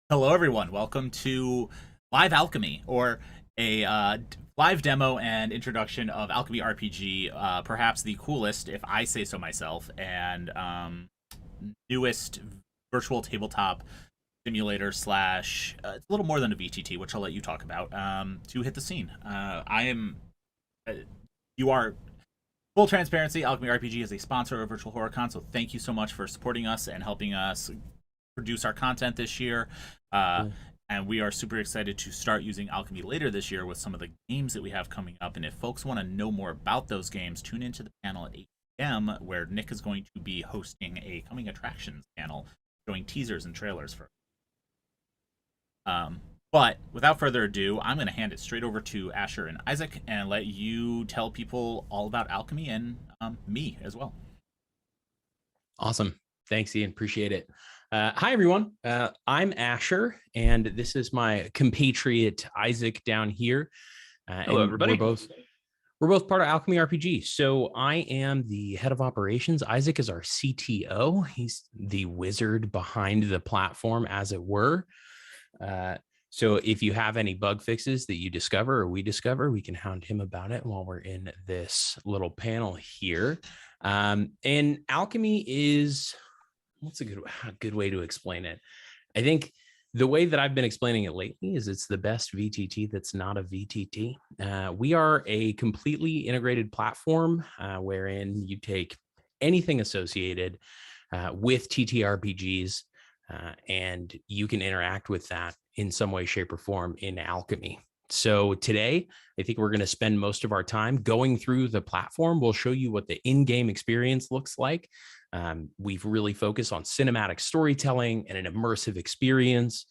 Hello, everyone. Welcome to Live Alchemy, or a live demo and introduction of Alchemy RPG, perhaps the coolest, if I say so myself, and newest virtual tabletop simulator slash. It's a little more than a VTT, which I'll let you talk about. To hit the scene, I am. You are full transparency. Alchemy RPG is a sponsor of Virtual HorrorCon, so thank you so much for supporting us and helping us produce our content this year. Uh, Cool. and we are super excited to start using Alchemy later this year with some of the games that we have coming up. And if folks want to know more about those games, tune into the panel at 8 p.m. where Nick is going to be hosting a coming attractions panel showing teasers and trailers for. But without further ado, I'm going to hand it straight over to Asher and Isaac and let you tell people all about Alchemy and me as well. Awesome. Thanks, Ian. Appreciate it. Hi, everyone. I'm Asher, and this is my compatriot Isaac down here. Hello, and everybody. We're both part of Alchemy RPG. So I am the head of operations. Isaac is our CTO. He's the wizard behind the platform, as it were. So if you have any bug fixes that you discover or we discover, we can hound him about it while we're in this little panel here. And Alchemy is, what's a good way to explain it? I think the way that I've been explaining it lately is it's the best VTT that's not a VTT. We are a completely integrated platform wherein you take anything associated with TTRPGs and you can interact with that in some way, shape, or form in Alchemy. So today, I think we're going to spend most of our time going through the platform. We'll show you what the in-game experience looks like. We've really focused on cinematic storytelling and an immersive experience.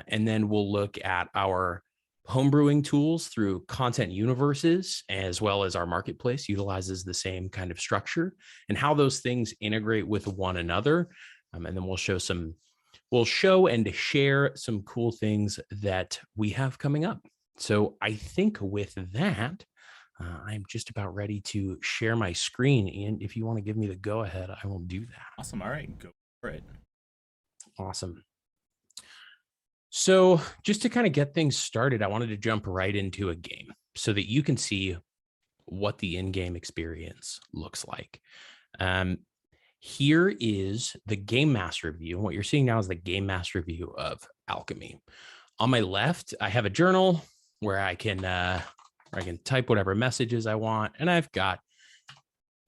And then we'll look at our homebrewing tools through content universes, as well as our marketplace utilizes the same kind of structure and how those things integrate with one another. And then we'll show and share some cool things that we have coming up. So I think with that, I'm just about ready to share my screen. And if you want to give me the go ahead, I will do that. Awesome. All right, go for it. Awesome. So just to kind of get things started, I wanted to jump right into a game so that you can see what the in-game experience looks like. Here is the Game Master view. And what you're seeing now is the Game Master view of Alchemy. On my left, I have a journal where I can type whatever messages I want. And I've got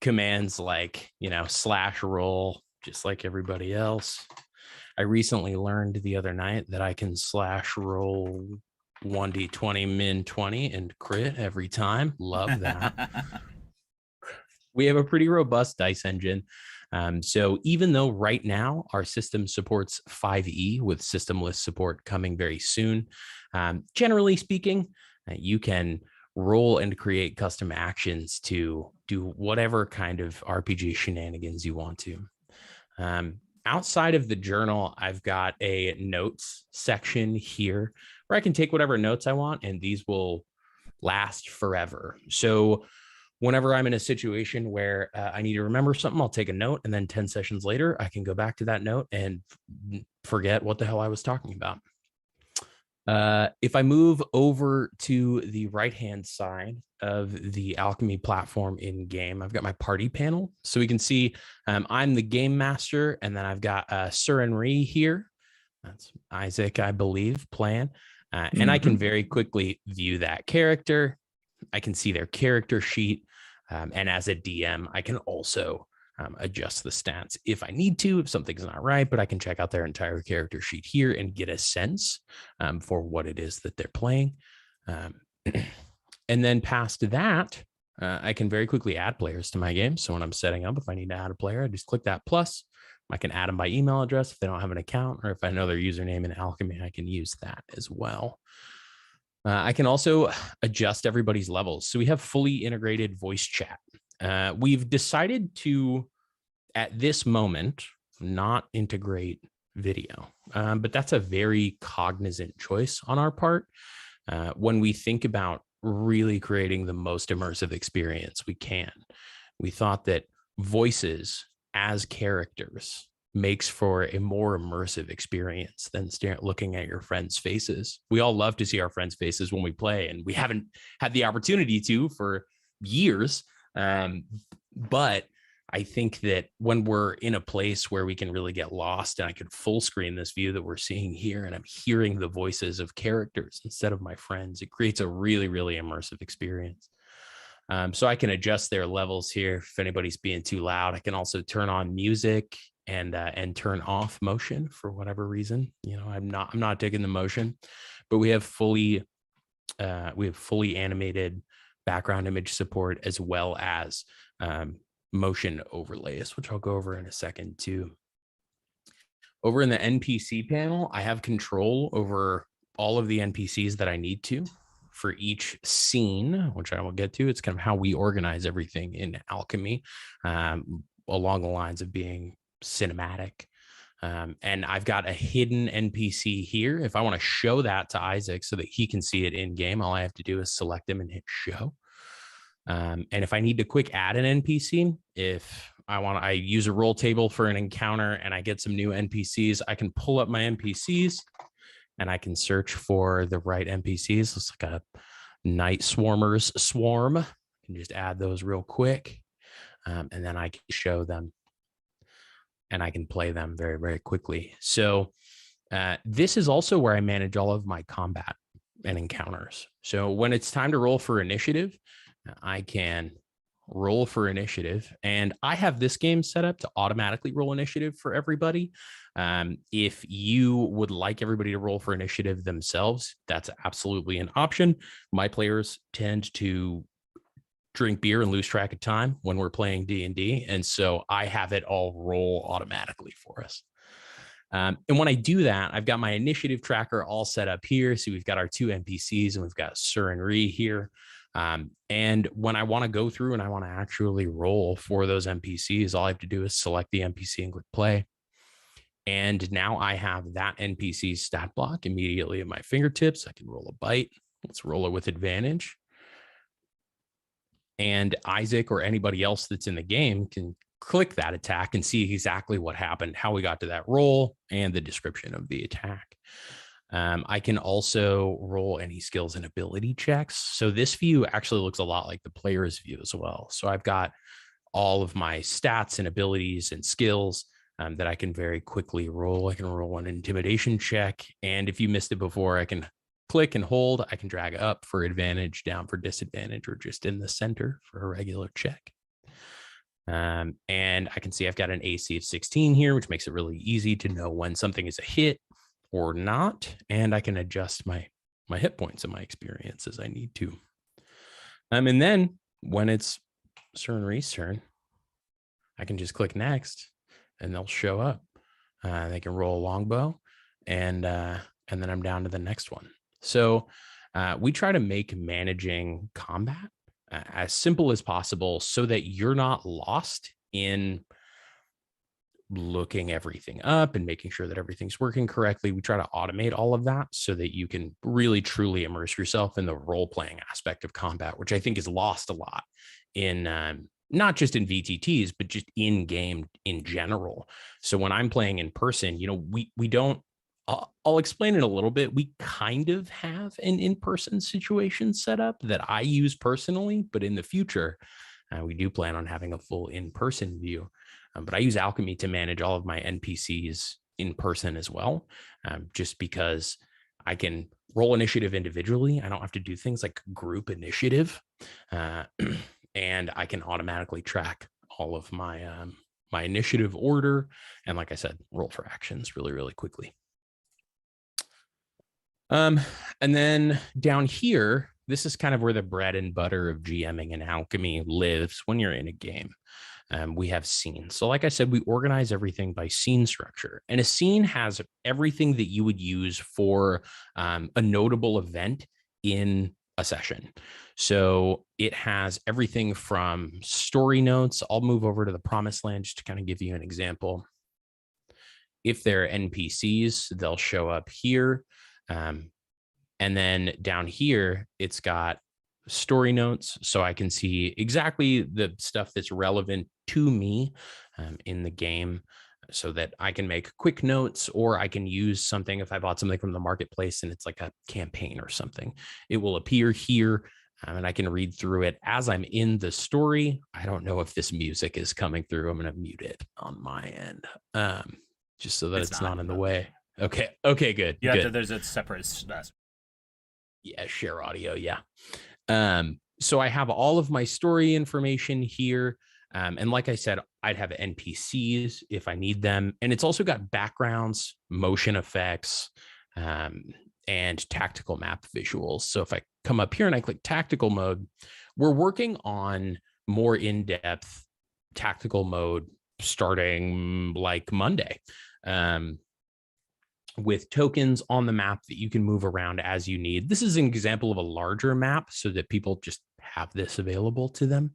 commands like, slash roll, just like everybody else. I recently learned the other night that I can slash roll 1d20 min 20 and crit every time. Love that. We have a pretty robust dice engine. So even though right now our system supports 5e with systemless support coming very soon, generally speaking, you can roll and create custom actions to do whatever kind of RPG shenanigans you want to. Outside of the journal, I've got a notes section here where I can take whatever notes I want, and these will last forever. So whenever I'm in a situation where I need to remember something, I'll take a note, and then 10 sessions later, I can go back to that note and forget what the hell I was talking about. If I move over to the right-hand side of the Alchemy platform in game, I've got my party panel. So we can see I'm the game master, and then I've got Sir Henry here. That's Isaac, I believe, playing. And I can very quickly view that character. I can see their character sheet. And as a DM, I can also adjust the stats if I need to, if something's not right, but I can check out their entire character sheet here and get a sense for what it is that they're playing. And then past that, I can very quickly add players to my game. So when I'm setting up, if I need to add a player, I just click that plus. I can add them by email address if they don't have an account, or if I know their username in Alchemy, I can use that as well. I can also adjust everybody's levels. So we have fully integrated voice chat. We've decided to, at this moment, not integrate video, but that's a very cognizant choice on our part. When we think about really creating the most immersive experience we can, we thought that voices as characters makes for a more immersive experience than looking at your friends' faces. We all love to see our friends' faces when we play, and we haven't had the opportunity to for years. But I think that when we're in a place where we can really get lost, and I could full screen this view that we're seeing here, and I'm hearing the voices of characters instead of my friends, it creates a really, really immersive experience. So I can adjust their levels here if anybody's being too loud. I can also turn on music and turn off motion for whatever reason. I'm not digging the motion, but we have fully animated background image support, as well as motion overlays, which I'll go over in a second too. Over in the NPC panel, I have control over all of the NPCs that I need to for each scene, which I will get to. It's kind of how we organize everything in Alchemy, along the lines of being cinematic. And I've got a hidden NPC here. If I want to show that to Isaac so that he can see it in game, all I have to do is select him and hit show. And if I need to quick add an NPC, if I use a roll table for an encounter and I get some new NPCs, I can pull up my NPCs and I can search for the right NPCs. Looks like a night swarmers swarm. I can just add those real quick. And then I can show them and I can play them very, very quickly. So this is also where I manage all of my combat and encounters. So when it's time to roll for initiative, I can roll for initiative, and I have this game set up to automatically roll initiative for everybody. If you would like everybody to roll for initiative themselves, that's absolutely an option. My players tend to drink beer and lose track of time when we're playing D&D, and so I have it all roll automatically for us. And when I do that, I've got my initiative tracker all set up here. So we've got our two NPCs, and we've got Sir and Ree here. And when I want to go through and I want to actually roll for those NPCs, all I have to do is select the NPC and click play. And now I have that NPC stat block immediately at my fingertips. I can roll a bite. Let's roll it with advantage. And Isaac or anybody else that's in the game can click that attack and see exactly what happened, how we got to that roll, and the description of the attack. I can also roll any skills and ability checks. So this view actually looks a lot like the player's view as well. So I've got all of my stats and abilities and skills that I can very quickly roll. I can roll an intimidation check. And if you missed it before, I can click and hold. I can drag up for advantage, down for disadvantage, or just in the center for a regular check. And I can see I've got an AC of 16 here, which makes it really easy to know when something is a hit or not. And I can adjust my hit points and my experience as I need to. And then when it's Sir and Ree's turn, I can just click next and they'll show up. They can roll a longbow, and then I'm down to the next one. So we try to make managing combat as simple as possible so that you're not lost in looking everything up and making sure that everything's working correctly. We try to automate all of that so that you can really truly immerse yourself in the role-playing aspect of combat, which I think is lost a lot in not just in VTTs, but just in game in general. So when I'm playing in person, we don't, I'll explain it a little bit. We kind of have an in-person situation set up that I use personally, but in the future, we do plan on having a full in-person view. But I use Alchemy to manage all of my NPCs in person as well, just because I can roll initiative individually. I don't have to do things like group initiative, and I can automatically track all of my my initiative order. And like I said, roll for actions really, really quickly. And then down here, this is kind of where the bread and butter of GMing and Alchemy lives when you're in a game. We have scenes. So like I said, we organize everything by scene structure. And a scene has everything that you would use for a notable event in a session. So it has everything from story notes. I'll move over to the Promised Land just to kind of give you an example. If they're NPCs, they'll show up here. And then down here, it's got story notes, so I can see exactly the stuff that's relevant to me in the game. so that I can make quick notes, or I can use something if I bought something from the marketplace and it's like a campaign or something. It will appear here, and I can read through it as I'm in the story. I don't know if this music is coming through. I'm going to mute it on my end, just so that it's not in the way. Okay. Okay, good. You have good. to, there's a separate. Yeah, share audio. Yeah. So I have all of my story information here. And like I said, I'd have NPCs if I need them. And it's also got backgrounds, motion effects, and tactical map visuals. So if I come up here and I click tactical mode, we're working on more in-depth tactical mode starting like Monday. With tokens on the map that you can move around as you need. This is an example of a larger map so that people just have this available to them.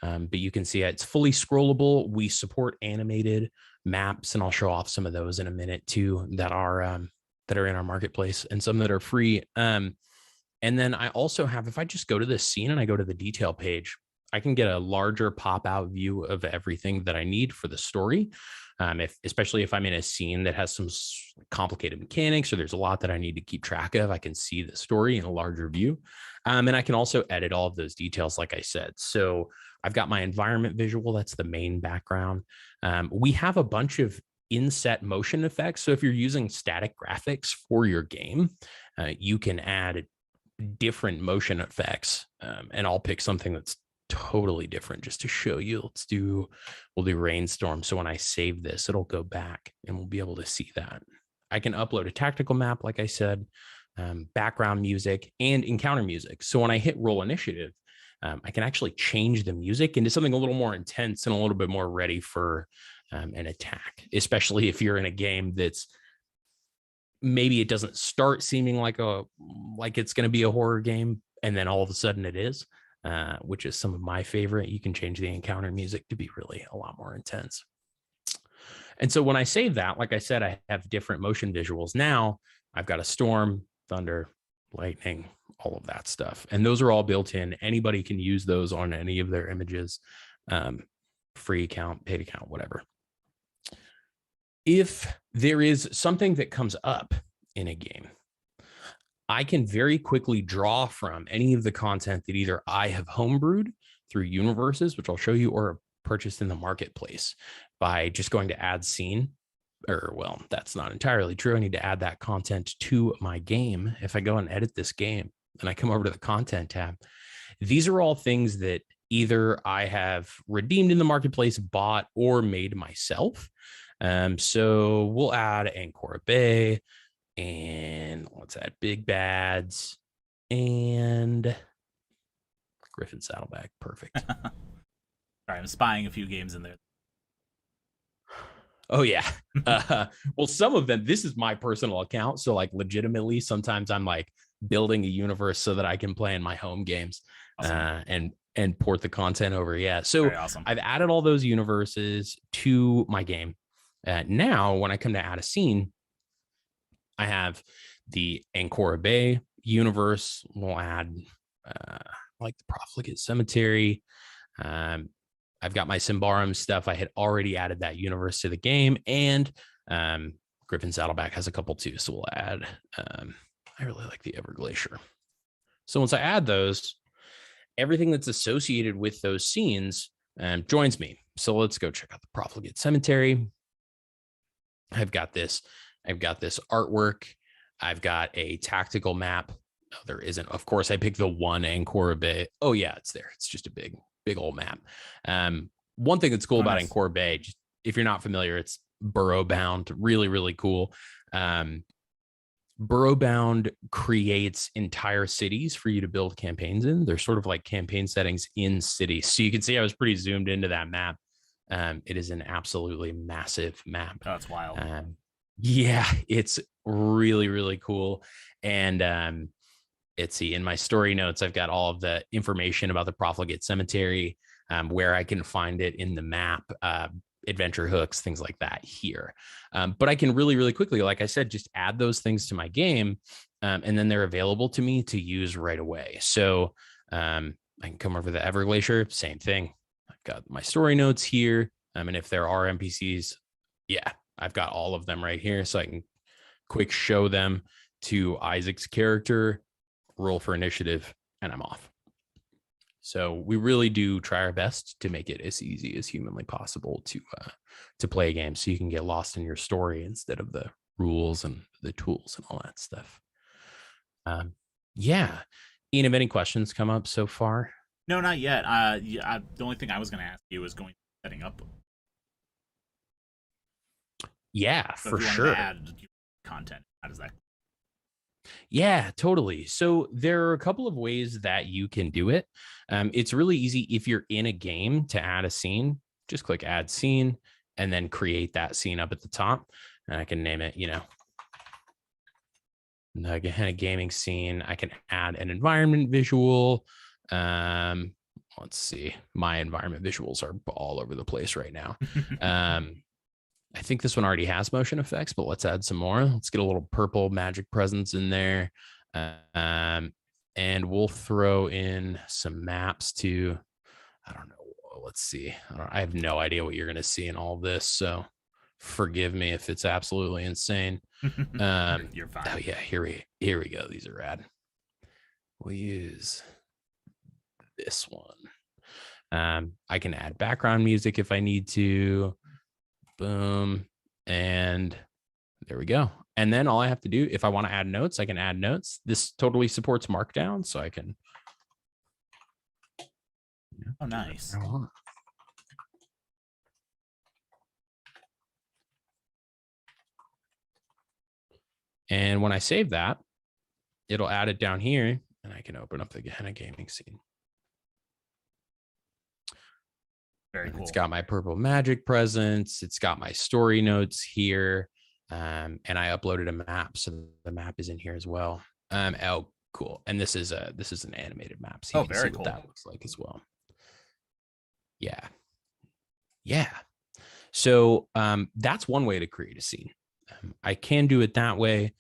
But you can see it's fully scrollable. We support animated maps, and I'll show off some of those in a minute too that are in our marketplace, and some that are free. And then I also have, if I just go to this scene and I go to the detail page, I can get a larger pop-out view of everything that I need for the story. Especially if I'm in a scene that has some complicated mechanics, or there's a lot that I need to keep track of, I can see the story in a larger view. And I can also edit all of those details, like I said. So I've got my environment visual. That's the main background. We have a bunch of inset motion effects. So if you're using static graphics for your game, you can add different motion effects. And I'll pick something that's totally different just to show you. We'll do rainstorm. So when I save this, it'll go back and we'll be able to see that. I can upload a tactical map, like I said, background music and encounter music. So when I hit roll initiative, I can actually change the music into something a little more intense and a little bit more ready for an attack, especially if you're in a game that's maybe it doesn't start seeming like it's going to be a horror game, and then all of a sudden it is. Which is some of my favorite. You can change the encounter music to be really a lot more intense. And so when I save that, like I said, I have different motion visuals. Now I've got a storm, thunder, lightning, all of that stuff. And those are all built in. Anybody can use those on any of their images, free account, paid account, whatever. If there is something that comes up in a game, I can very quickly draw from any of the content that either I have homebrewed through universes, which I'll show you, or purchased in the marketplace by just going to add scene. Or, well, that's not entirely true. I need to add that content to my game. If I go and edit this game and I come over to the content tab, these are all things that either I have redeemed in the marketplace, bought, or made myself. So we'll add Ancora Bay, and let's add Big Bads and Griffin Saddleback. Perfect. Sorry, I'm spying a few games in there. Oh, yeah. Well, some of them, this is my personal account. So like legitimately, sometimes I'm like building a universe so that I can play in my home games. Awesome. And port the content over. Yeah. So awesome. I've added all those universes to my game. Now, when I come to add a scene, I have the Ancora Bay universe. We'll add like the Profligate Cemetery. I've got my Symbarum stuff. I had already added that universe to the game, and Griffin Saddleback has a couple too. So we'll add, I really like the Everglacier. So once I add those, everything that's associated with those scenes joins me. So let's go check out the Profligate Cemetery. I've got this artwork. I've got a tactical map. No, there isn't. Of course, I picked the one Ancora Bay. Oh yeah, it's there. It's just a big old map. One thing that's cool about Ancora Bay, just, if you're not familiar, it's burrow bound. Really, really cool. Burrow bound creates entire cities for you to build campaigns in. They're sort of like campaign settings in cities. So you can see I was pretty zoomed into that map. It is an absolutely massive map. Oh, that's wild. Yeah, it's really, really cool. And let's see, in my story notes, I've got all of the information about the Profligate Cemetery, where I can find it in the map, adventure hooks, things like that here. But I can really, really quickly, like I said, just add those things to my game, and then they're available to me to use right away. So I can come over to the Everglacier, same thing. I've got my story notes here. And if there are NPCs Yeah, I've got all of them right here, so I can quick show them to Isaac's character, roll for initiative, and I'm off. So we really do try our best to make it as easy as humanly possible to play a game, so you can get lost in your story instead of the rules and the tools and all that stuff. Yeah. Ian, have any questions come up so far? No, not yet. The only thing I was going to ask you was going setting up. Yeah, So for if you wanted sure. to add content, how does that? Yeah, totally. So there are a couple of ways that you can do it. It's really easy if you're in a game to add a scene. Just click add scene and then create that scene up at the top. And I can name it, the Gehenna Gaming scene. I can add an environment visual. Let's see. My environment visuals are all over the place right now. I think this one already has motion effects, but let's add some more. Let's get a little purple magic presence in there. And we'll throw in some maps too. I don't know. Let's see. I have no idea what you're going to see in all of this. So forgive me if it's absolutely insane. You're fine. Oh yeah, here we go. These are rad. We'll use this one. I can add background music if I need to. Boom. And there we go. And then all I have to do, if I want to add notes, I can add notes. This totally supports Markdown, so I can. Oh, nice. And when I save that, it'll add it down here, and I can open up the Gehenna Gaming scene. Very cool. It's got my purple magic presence. It's got my story notes here. And I uploaded a map, so the map is in here as well. Oh, cool. And this is an animated map. So you can see what that looks like as well. Yeah. So that's one way to create a scene. I can do it that way.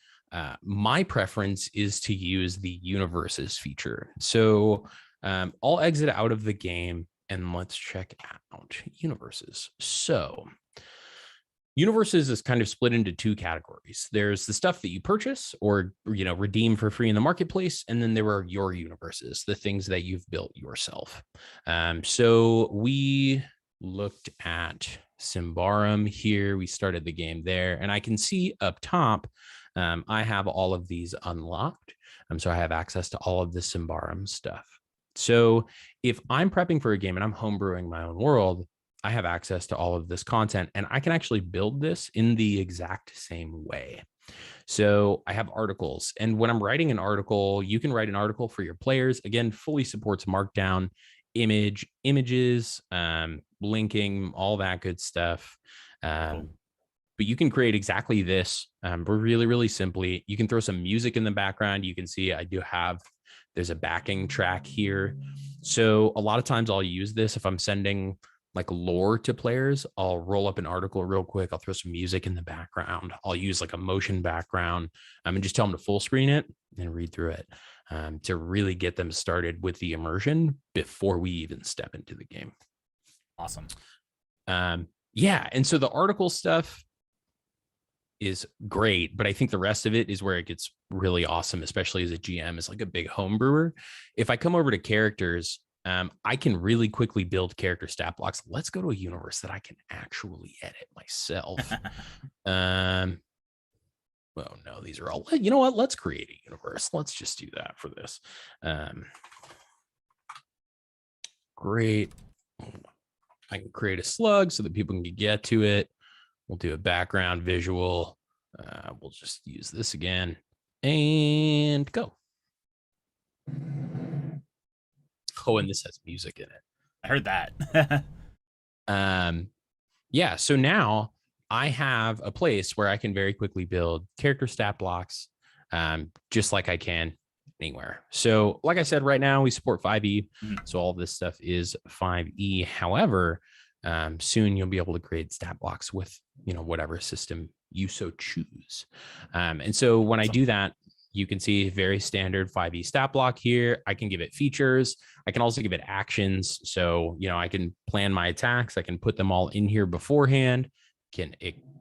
My preference is to use the universes feature. So I'll exit out of the game and let's check out universes. So universes is kind of split into two categories. There's the stuff that you purchase or redeem for free in the marketplace, and then there are your universes, the things that you've built yourself. So we looked at Symbarum here. We started the game there, and I can see up top I have all of these unlocked. So I have access to all of the Symbarum stuff. So if I'm prepping for a game and I'm homebrewing my own world, I have access to all of this content, and I can actually build this in the exact same way. So I have articles, and when I'm writing an article, you can write an article for your players. Again, fully supports Markdown, images, linking, all that good stuff. Cool. But you can create exactly this really, really simply. You can throw some music in the background. You can see there's a backing track here. So a lot of times I'll use this if I'm sending like lore to players. I'll roll up an article real quick. I'll throw some music in the background. I'll use like a motion background and just tell them to full screen it and read through it to really get them started with the immersion before we even step into the game. Awesome. Yeah. And so the article stuff is great, but I think the rest of it is where it gets really awesome, especially as a GM, as like a big home brewer. If I come over to characters, I can really quickly build character stat blocks. Let's go to a universe that I can actually edit myself. Well, no, these are all, you know what? Let's create a universe. Let's just do that for this. Great. I can create a slug so that people can get to it. We'll do a background visual. We'll just use this again and go. Oh, and this has music in it. I heard that. Yeah, so now I have a place where I can very quickly build character stat blocks, just like I can anywhere. So like I said, right now we support 5e. So all this stuff is 5e. However, soon you'll be able to create stat blocks with, whatever system you so choose. And so when I do that, you can see very standard 5e stat block here. I can give it features. I can also give it actions. So, I can plan my attacks. I can put them all in here beforehand,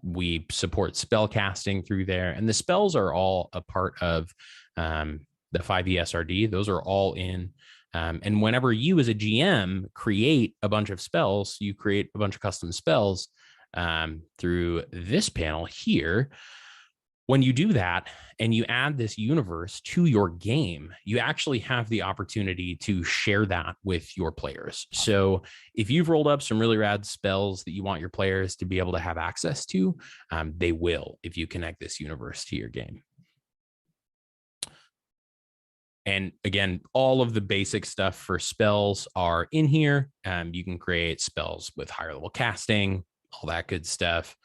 we support spell casting through there, and the spells are all a part of the 5e SRD. Those are all in. And whenever you as a GM create a bunch of spells, you create a bunch of custom spells through this panel here. When you do that and you add this universe to your game, you actually have the opportunity to share that with your players. So if you've rolled up some really rad spells that you want your players to be able to have access to, they will if you connect this universe to your game. And again, all of the basic stuff for spells are in here. You can create spells with higher level casting, all that good stuff.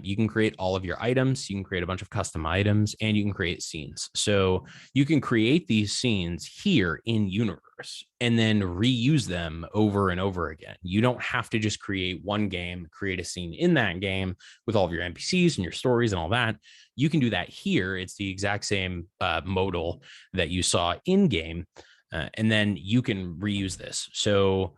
You can create all of your items. You can create a bunch of custom items, and you can create scenes. So you can create these scenes here in universe and then reuse them over and over again. You don't have to just create one game, create a scene in that game with all of your NPCs and your stories and all that. You can do that here. It's the exact same modal that you saw in game. And then you can reuse this. So,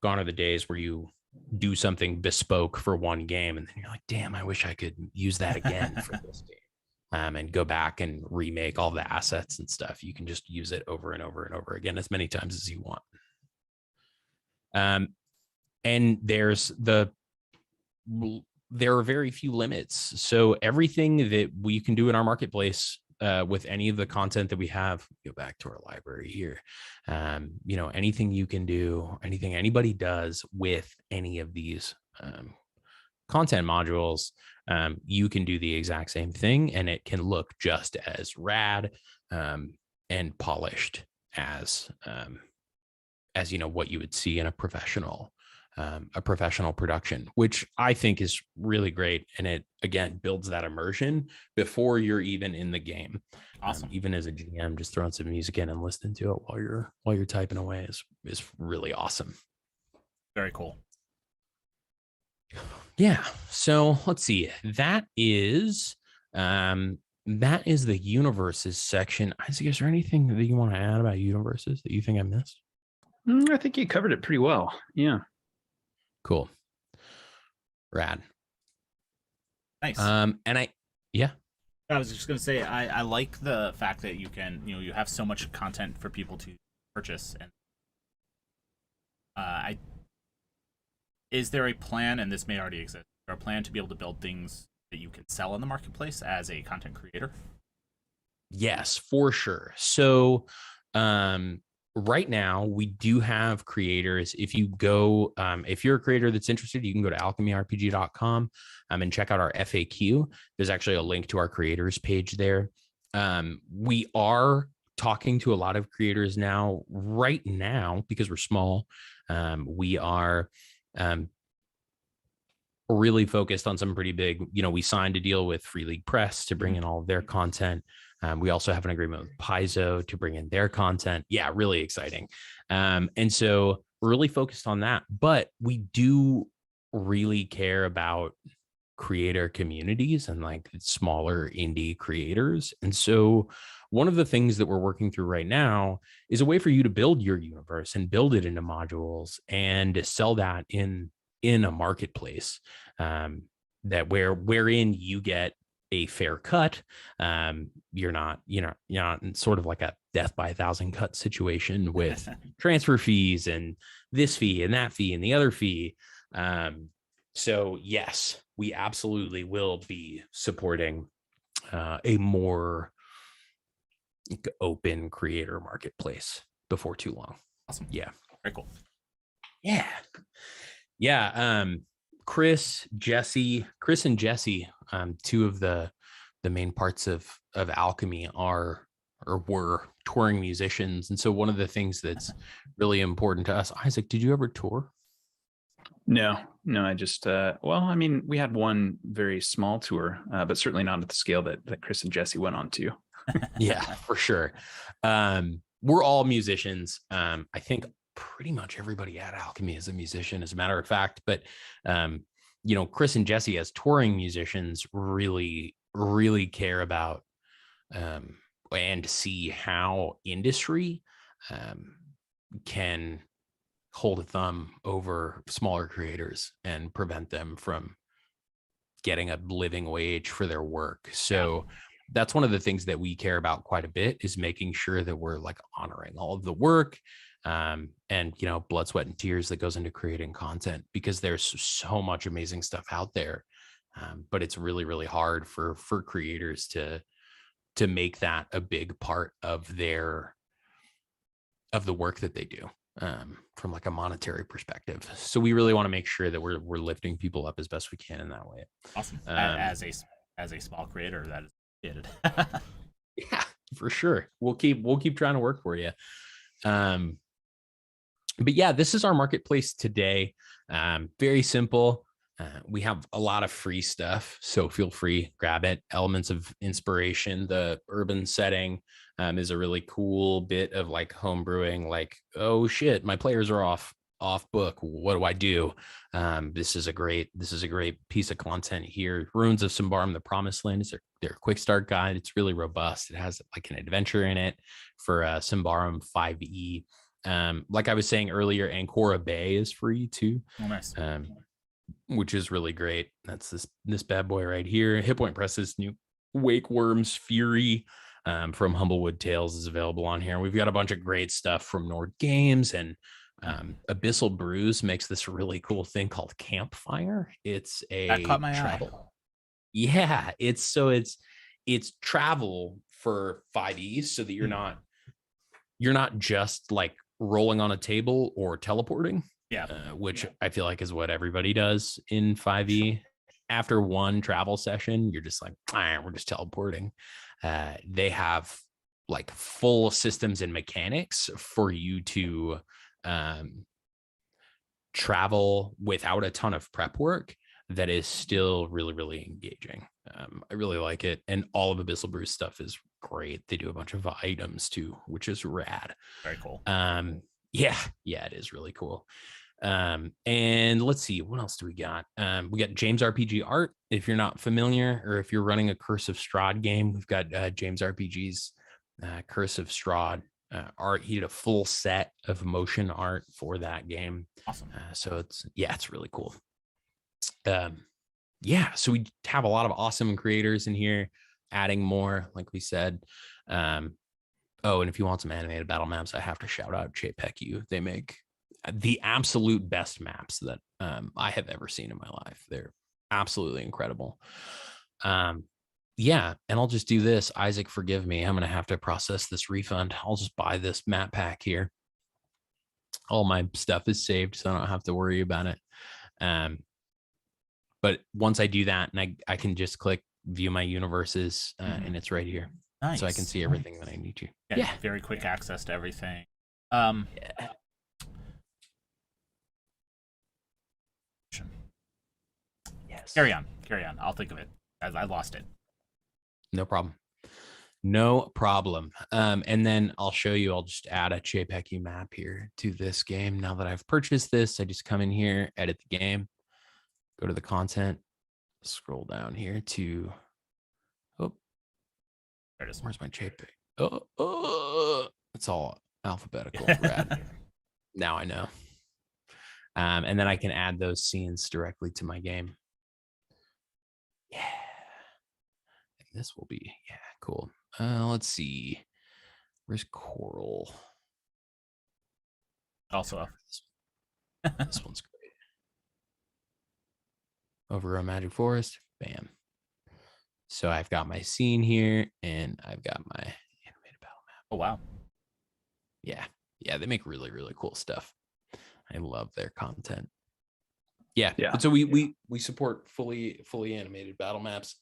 gone are the days where you do something bespoke for one game and then you're like, damn, I wish I could use that again for this game, and go back and remake all the assets and stuff. You can just use it over and over and over again as many times as you want. And there are very few limits. So everything that we can do in our marketplace with any of the content that we have, go back to our library here. Anything you can do, anything anybody does with any of these content modules, you can do the exact same thing, and it can look just as rad and polished as what you would see in a professional production, which I think is really great. And it, again, builds that immersion before you're even in the game. Awesome. Even as a GM, just throwing some music in and listening to it while you're typing away is really awesome. Very cool. Yeah. So let's see. That is the universes section. Isaac, is there anything that you want to add about universes that you think I missed? I think you covered it pretty well. Yeah. Cool. Rad. Nice. I was just going to say, I like the fact that you can, you have so much content for people to purchase. And is there a plan, and this may already exist, is there a plan to be able to build things that you can sell in the marketplace as a content creator? Yes, for sure. So, right now we do have creators. If you go, if you're a creator that's interested, you can go to alchemyrpg.com and check out our FAQ. There's actually a link to our creators page there. We are talking to a lot of creators right now, because we're small. We are really focused on some pretty big, we signed a deal with Free League Press to bring in all of their content. We also have an agreement with Paizo to bring in their content. Yeah, really exciting. And so we're really focused on that. But we do really care about creator communities and like smaller indie creators. And so one of the things that we're working through right now is a way for you to build your universe and build it into modules and sell that in a marketplace wherein you get a fair cut. You're not in sort of like a death by 1,000 cut situation with transfer fees and this fee and that fee and the other fee. So yes, we absolutely will be supporting a more open creator marketplace before too long. Awesome. Yeah. Very cool. Yeah. Chris and Jesse, two of the main parts of Alchemy were touring musicians. And so one of the things that's really important to us, Isaac, did you ever tour? No, I just, we had one very small tour, but certainly not at the scale that Chris and Jesse went on to. Yeah, for sure. We're all musicians. I think pretty much everybody at Alchemy is a musician, as a matter of fact. But, Chris and Jesse as touring musicians really, really care about and see how industry can hold a thumb over smaller creators and prevent them from getting a living wage for their work. So that's one of the things that we care about quite a bit, is making sure that we're like honoring all of the work, and, you know, blood, sweat, and tears that goes into creating content, because there's so much amazing stuff out there. But it's really, really hard for creators to make that a big part of the work that they do, from like a monetary perspective. So we really want to make sure that we're lifting people up as best we can in that way. Awesome. As a small creator, that is it. Yeah, for sure. We'll keep trying to work for you. But yeah, this is our marketplace today. Very simple. We have a lot of free stuff, so feel free, grab it. Elements of inspiration. The urban setting is a really cool bit of like home brewing. Like, oh shit, my players are off book. What do I do? This is a great piece of content here. Ruins of Symbarum, the Promised Land, is their quick start guide. It's really robust. It has like an adventure in it for Symbarum 5e. Like I was saying earlier, Ancora Bay is free too. Oh, nice. Which is really great. That's this bad boy right here. Hit Point Press's new Wake Worm's Fury from Humblewood Tales is available on here. We've got a bunch of great stuff from Nord Games, and Abyssal Brews makes this really cool thing called Campfire. It's a that caught my travel. eye. Yeah, it's travel for 5e, so that you're not just like rolling on a table or teleporting. Yeah. Which I feel like is what everybody does in 5e. After one travel session, you're just like, we're just teleporting. They have like full systems and mechanics for you to travel without a ton of prep work that is still really, really engaging. I really like it. And all of Abyssal Brew stuff is great. They do a bunch of items too, which is rad. Very cool. Yeah, it is really cool. And let's see, what else do we got? We got James RPG art. If you're not familiar, or if you're running a Curse of Strahd game, we've got James RPG's Curse of Strahd art. He did a full set of motion art for that game. Awesome. So it's really cool. So we have a lot of awesome creators in here, adding more, like we said. And if you want some animated battle maps, I have to shout out JPEG. They make the absolute best maps that I have ever seen in my life. They're absolutely incredible. And I'll just do this. Isaac, forgive me. I'm going to have to process this refund. I'll just buy this map pack here. All my stuff is saved, so I don't have to worry about it. But once I do that, and I can just click view my universes, and it's right here. Nice. So I can see everything that I need to. Yeah. Very quick access to everything. Yes. Carry on. I'll think of it as I lost it. No problem. And then I'll show you, I'll just add a JPEG map here to this game. Now that I've purchased this, I just come in here, edit the game, go to the content, scroll down here to, there it is. Where's my JPEG? It's all alphabetical. Rad. Now I know. And then I can add those scenes directly to my game. Yeah. This will be, cool. Let's see. Where's Coral? Also, this one's great. Over a Magic Forest. Bam. So I've got my scene here, and I've got my animated battle map. Oh, wow. Yeah, they make really, really cool stuff. I love their content. Yeah. So we support fully animated battle maps.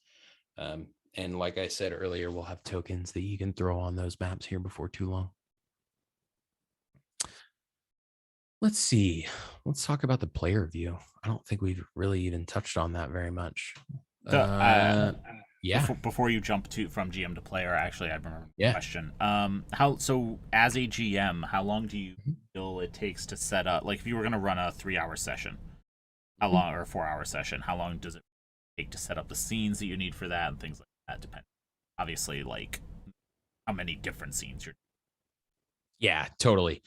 And like I said earlier, we'll have tokens that you can throw on those maps here before too long. Let's see. Let's talk about the player view. I don't think we've really even touched on that very much. Before you jump from GM to player, actually, I remember the question. So as a GM, how long do you feel it takes to set up? Like, if you were going to run a 3-hour session, how long, or a 4-hour session? How long does it take to set up the scenes that you need for that and things like that? Depends. Obviously, like how many different scenes you're. Yeah, totally.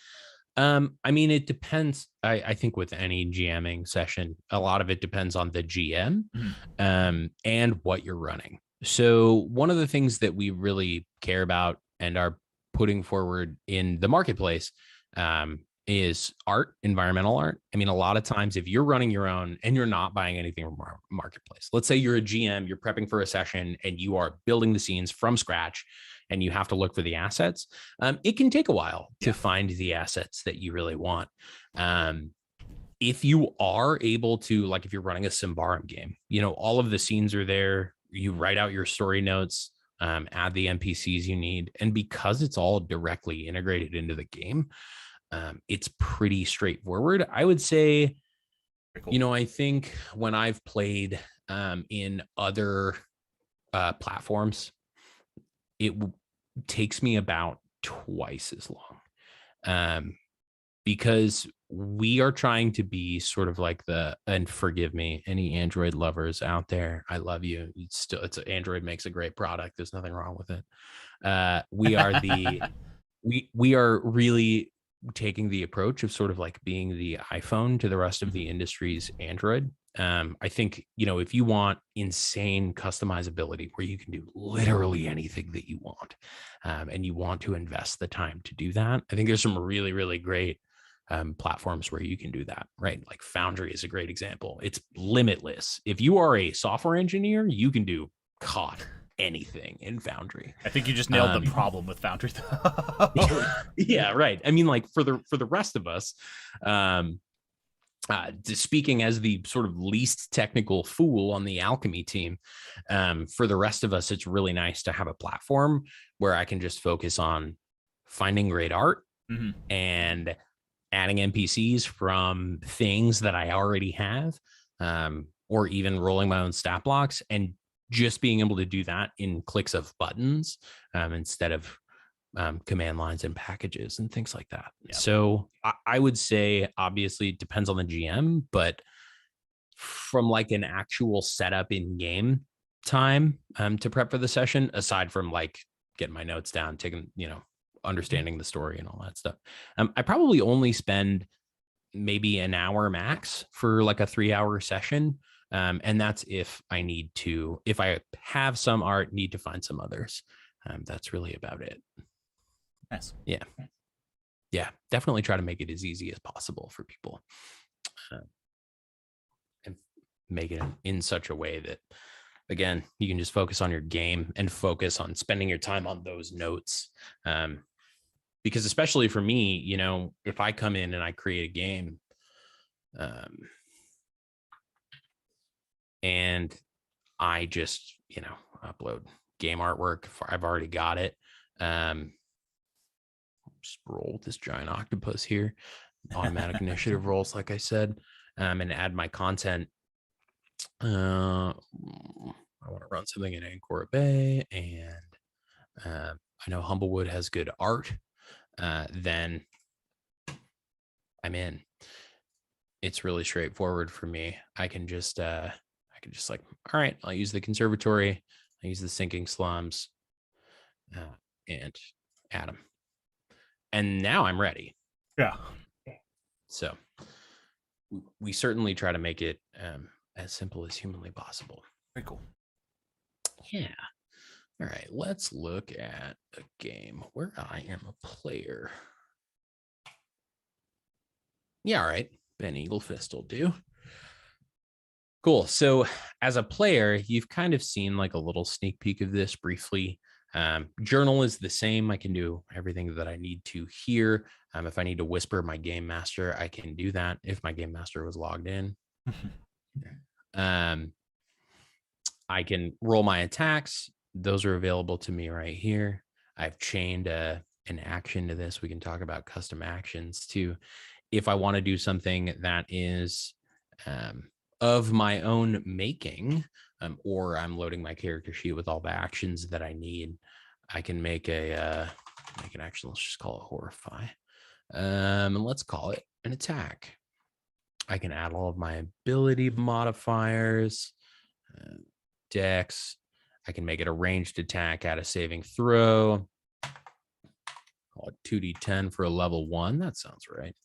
I mean, it depends. I think with any GMing session, a lot of it depends on the GM and what you're running. So one of the things that we really care about and are putting forward in the marketplace is art, environmental art. I mean, a lot of times if you're running your own and you're not buying anything from our marketplace, let's say you're a GM, you're prepping for a session and you are building the scenes from scratch and you have to look for the assets. It can take a while to find the assets that you really want. If you are able to, like if you're running a Symbarum game, you know, all of the scenes are there. You write out your story notes, add the NPCs you need. And because it's all directly integrated into the game, it's pretty straightforward. I would say, Cool. you know, I think when I've played in other platforms, it takes me about twice as long because we are trying to be sort of like and forgive me, any Android lovers out there, I love you. It's Android makes a great product. There's nothing wrong with it. We are we are really taking the approach of sort of like being the iPhone to the rest of the industry's Android. I think, you know, if you want insane customizability where you can do literally anything that you want, and you want to invest the time to do that, I think there's some really, really great platforms where you can do that, right? Like Foundry is a great example. It's limitless. If you are a software engineer, you can do anything in Foundry. I think you just nailed the problem with Foundry. Yeah, right. I mean, like for the rest of us, speaking as the sort of least technical fool on the Alchemy team, for the rest of us, it's really nice to have a platform where I can just focus on finding great art and adding NPCs from things that I already have, or even rolling my own stat blocks and just being able to do that in clicks of buttons instead of command lines and packages and things like that. Yep. So I would say, obviously, it depends on the GM, but from like an actual setup in game time to prep for the session, aside from like getting my notes down, taking, you know, understanding the story and all that stuff, I probably only spend maybe an hour max for like a 3-hour session. And that's if I have some art, need to find some others. That's really about it. Nice. Yeah, definitely try to make it as easy as possible for people, and make it in such a way that, again, you can just focus on your game and focus on spending your time on those notes. Because especially for me, you know, if I come in and I create a game, and I just, you know, upload game artwork, I've already got it. Just roll with this giant octopus here, automatic initiative rolls, like I said, and add my content. I want to run something in Ancora Bay, and I know Humblewood has good art. Then I'm in. It's really straightforward for me. I can just like, all right, I'll use the conservatory, I use the sinking slums, and add them. And now I'm ready. Yeah. So we certainly try to make it as simple as humanly possible. Very cool. Yeah. All right, let's look at a game where I am a player. Yeah, all right. Ben Eagle Fist will do. Cool. So as a player, you've kind of seen like a little sneak peek of this briefly. Journal is the same. I can do everything that I need to here. If I need to whisper my game master, I can do that if my game master was logged in. I can roll my attacks. Those are available to me right here. I've chained an action to this. We can talk about custom actions too. If I want to do something that is of my own making, or I'm loading my character sheet with all the actions that I need, I can make an action. Let's just call it horrify. And let's call it an attack. I can add all of my ability modifiers, dex. I can make it a ranged attack, add a saving throw. call it 2d10 for a level 1. That sounds right.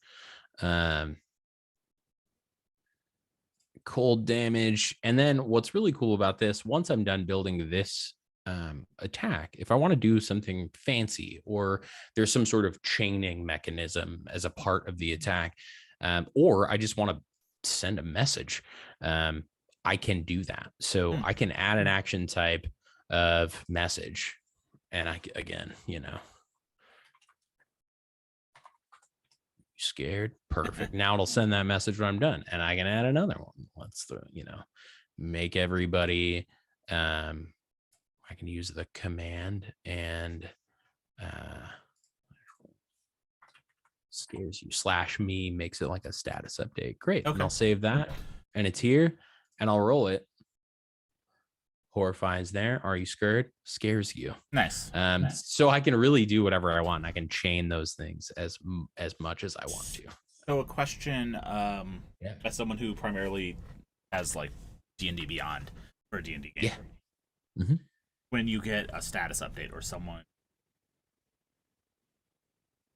Cold damage. And then what's really cool about this, once I'm done building this attack, if I want to do something fancy or there's some sort of chaining mechanism as a part of the attack, or I just want to send a message, I can do that. So I can add an action type of message. And again, scared, perfect. Now it'll send that message when I'm done, and I can add another one. Let's make everybody, I can use the command and scares you /me makes it like a status update. Great. Okay. And I'll save that, and it's here, and I'll roll it. Horrifies there. Are you scared? Scares you. Nice. So I can really do whatever I want. I can chain those things as much as I want to. So a question, as someone who primarily has like D&D Beyond or a D&D game. Yeah. Mm-hmm. When you get a status update or someone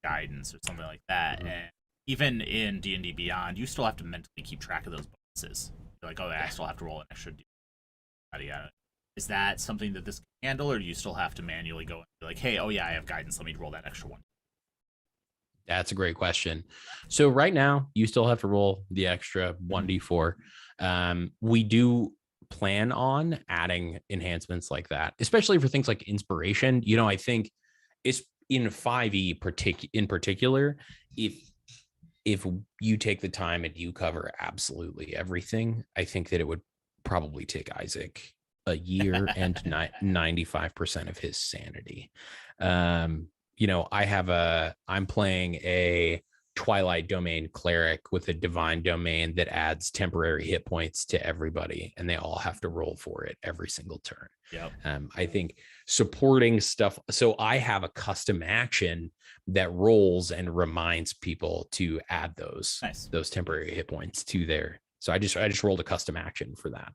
guidance or something like that, and even in D&D Beyond, you still have to mentally keep track of those bonuses. You're like, I still have to roll an extra D. Is that something that this can handle, or do you still have to manually go and be like, hey, I have guidance, let me roll that extra one? That's a great question. So right now, you still have to roll the extra 1d4. We do plan on adding enhancements like that, especially for things like inspiration. I think it's in 5e in particular, if you take the time and you cover absolutely everything, I think that it would probably take Isaac a year and 95% of his sanity. I'm playing a Twilight Domain cleric with a divine domain that adds temporary hit points to everybody, and they all have to roll for it every single turn. Yep. I think supporting stuff. So I have a custom action that rolls and reminds people to add those temporary hit points to their. So I just rolled a custom action for that.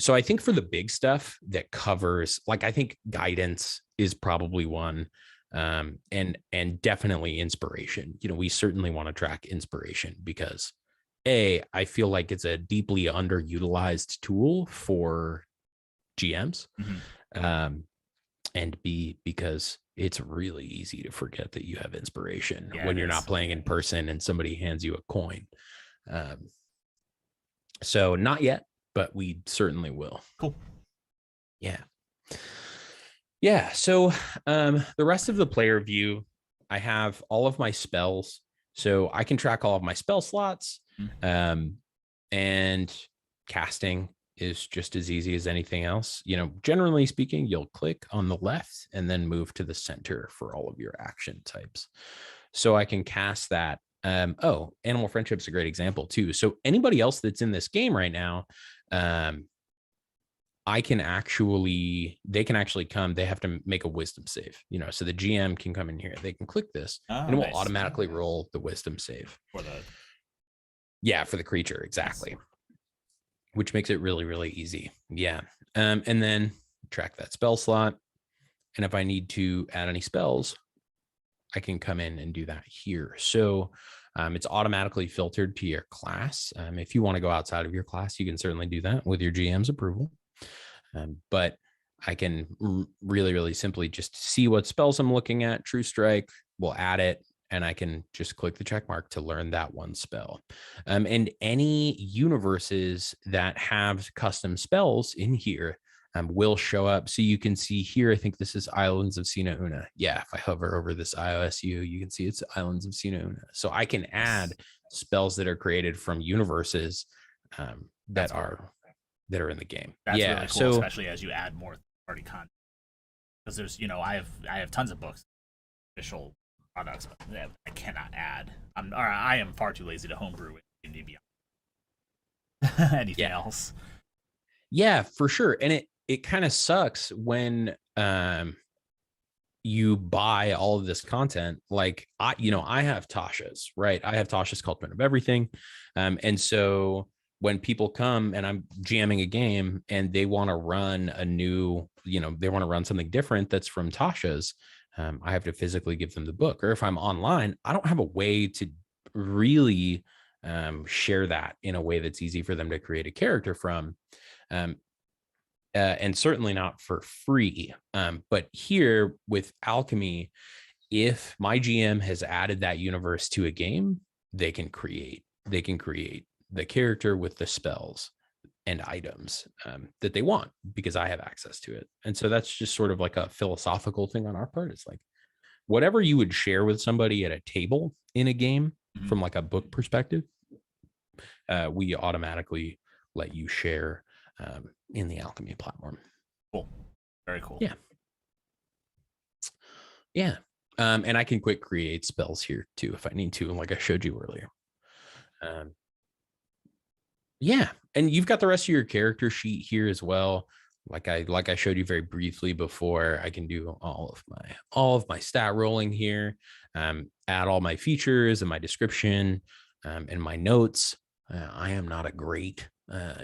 So I think for the big stuff that covers, like, I think guidance is probably one, and definitely inspiration. We certainly want to track inspiration because I feel like it's a deeply underutilized tool for GMs, and B, because it's really easy to forget that you have inspiration when you're not playing in person and somebody hands you a coin. So not yet, but we certainly will. Cool. Yeah. So the rest of the player view, I have all of my spells. So I can track all of my spell slots. And casting is just as easy as anything else. Generally speaking, you'll click on the left and then move to the center for all of your action types. So I can cast that. Animal Friendship is a great example too. So anybody else that's in this game right now, they can actually come, they have to make a wisdom save, so the GM can come in here, they can click this and it will automatically roll the wisdom save for the creature. Exactly. Which makes it really, really easy. Yeah. And then track that spell slot. And if I need to add any spells, I can come in and do that here. So it's automatically filtered to your class. If you want to go outside of your class, you can certainly do that with your GM's approval. But I can really, really simply just see what spells I'm looking at. True Strike, we'll add it, and I can just click the check mark to learn that one spell. And any universes that have custom spells in here will show up. So you can see here, I think this is Islands of Sina Una. Yeah, if I hover over this IOSU, you can see it's Islands of Sina Una. So I can add spells that are created from universes that are in the game. That's really cool, so, especially as you add more party content. Because there's, I have tons of books, official products, but I cannot add. I am far too lazy to homebrew with D&D Beyond. Anything else. Yeah, for sure. And it kind of sucks when you buy all of this content. Like I have Tasha's, right? I have Tasha's Cauldron of Everything. And so when people come and I'm jamming a game and they want to run a new, they want to run something different that's from Tasha's, I have to physically give them the book. Or if I'm online, I don't have a way to really share that in a way that's easy for them to create a character from. And certainly not for free. But here with Alchemy, if my GM has added that universe to a game, they can create the character with the spells and items that they want, because I have access to it. And so that's just sort of like a philosophical thing on our part. It's like whatever you would share with somebody at a table in a game from like a book perspective, we automatically let you share in the Alchemy platform. Cool. Very cool. Yeah. Yeah. And I can quick create spells here too, if I need to, like I showed you earlier. Yeah. And you've got the rest of your character sheet here as well. Like I showed you very briefly before. I can do all of my stat rolling here, add all my features and my description, and my notes. I am not a great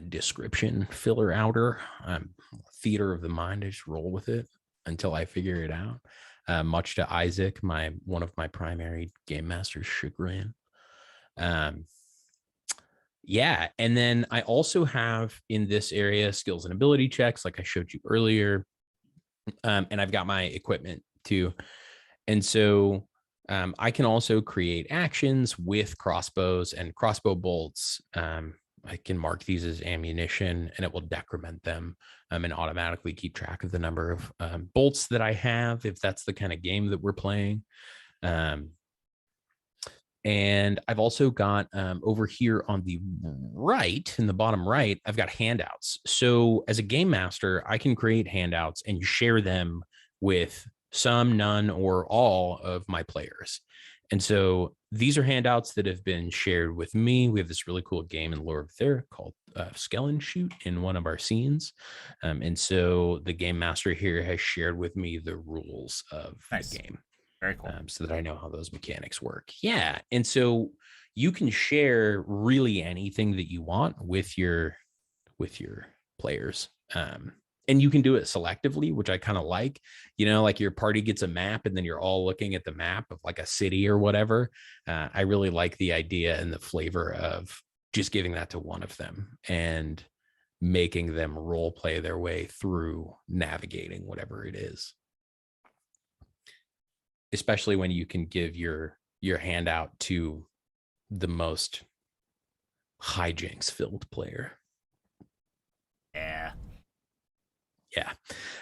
description filler outer. Theater of the mind. I just roll with it until I figure it out. Much to Isaac, one of my primary game master's chagrin. Yeah. And then I also have in this area skills and ability checks, like I showed you earlier. And I've got my equipment too. And so I can also create actions with crossbows and crossbow bolts. I can mark these as ammunition and it will decrement them and automatically keep track of the number of bolts that I have, if that's the kind of game that we're playing. And I've also got over here on the right, in the bottom right, I've got handouts. So as a game master, I can create handouts and share them with some, none, or all of my players. And so these are handouts that have been shared with me. We have this really cool game in Lore of Thera called Skellen Shoot in one of our scenes. And so the game master here has shared with me the rules of the game. Very cool. So that I know how those mechanics work. Yeah. And so you can share really anything that you want with your players. And you can do it selectively, which I kind of like, like your party gets a map and then you're all looking at the map of like a city or whatever. I really like the idea and the flavor of just giving that to one of them and making them role play their way through navigating whatever it is. Especially when you can give your handout to the most hijinks filled player. Yeah. Yeah.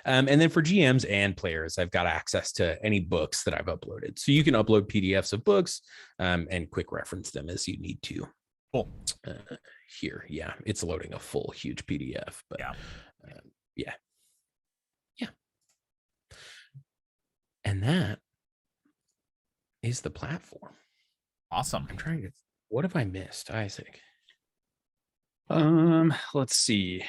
And then for GMs and players, I've got access to any books that I've uploaded. So you can upload PDFs of books and quick reference them as you need to. Cool. Here. Yeah. It's loading a full, huge PDF. But yeah. And that is the platform. Awesome. I'm trying to, what have I missed, Isaac? Let's see.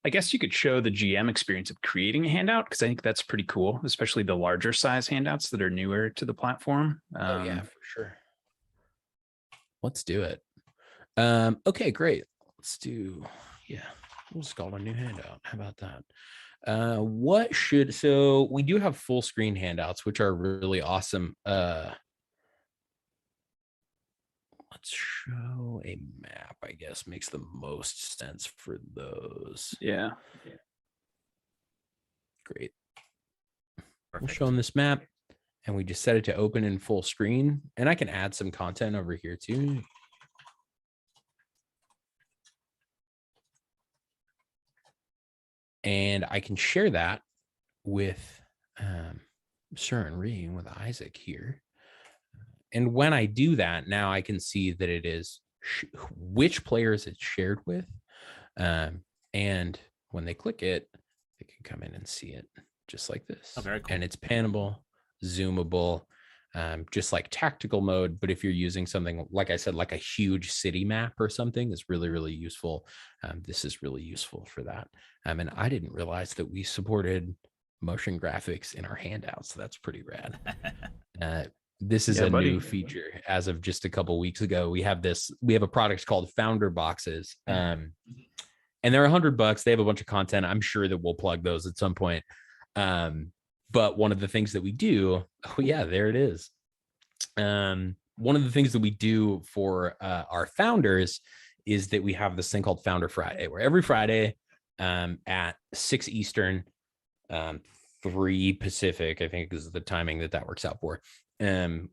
I guess you could show the GM experience of creating a handout, because I think that's pretty cool, especially the larger size handouts that are newer to the platform. Oh yeah, for sure. Let's do it. Okay, great. Let's do, we'll just call it a new handout. How about that? So we do have full screen handouts, which are really awesome. Let's show a map, I guess, makes the most sense for those. Yeah. Great. Perfect. We're showing this map and we just set it to open in full screen, and I can add some content over here too. And I can share that with Sir and Ree, with Isaac here. And when I do that, now I can see that it is which players it's shared with. And when they click it, they can come in and see it just like this. Oh, very cool. And it's panable, zoomable, just like tactical mode. But if you're using something, like I said, like a huge city map or something, is really, really useful. This is really useful for that. And I didn't realize that we supported motion graphics in our handouts. So that's pretty rad. This is new feature as of just a couple weeks ago. We have a product called Founder Boxes. And they're $100. They have a bunch of content. I'm sure that we'll plug those at some point. But one of the things that we do, oh yeah, there it is. One of the things that we do for our founders is that we have this thing called Founder Friday, where every Friday at 6 Eastern, 3 Pacific, I think is the timing that works out for.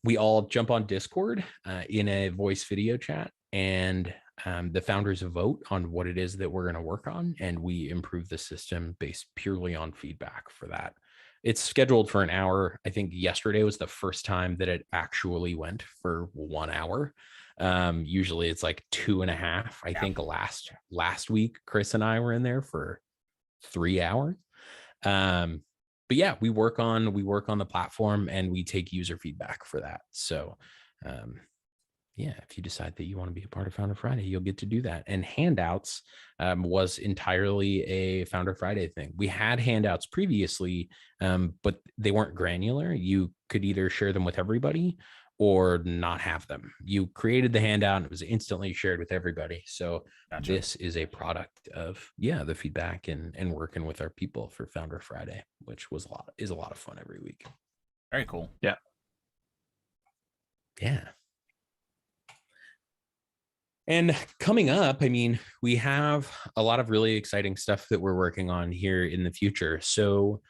We all jump on Discord in a voice video chat, and the founders vote on what it is that we're going to work on, and we improve the system based purely on feedback for that. It's scheduled for an hour. I think yesterday was the first time that it actually went for 1 hour. Usually it's like 2.5. I think last week, Chris and I were in there for 3 hours. But yeah, we work on the platform and we take user feedback for that. So yeah, if you decide that you want to be a part of Founder Friday, you'll get to do that. And handouts was entirely a Founder Friday thing. We had handouts previously, but they weren't granular. You could either share them with everybody or not have them. You created the handout and it was instantly shared with everybody. So gotcha. This is a product of, the feedback and working with our people for Founder Friday, which is a lot of fun every week. Very cool. Yeah. Yeah. And coming up, I mean, we have a lot of really exciting stuff that we're working on here in the future. So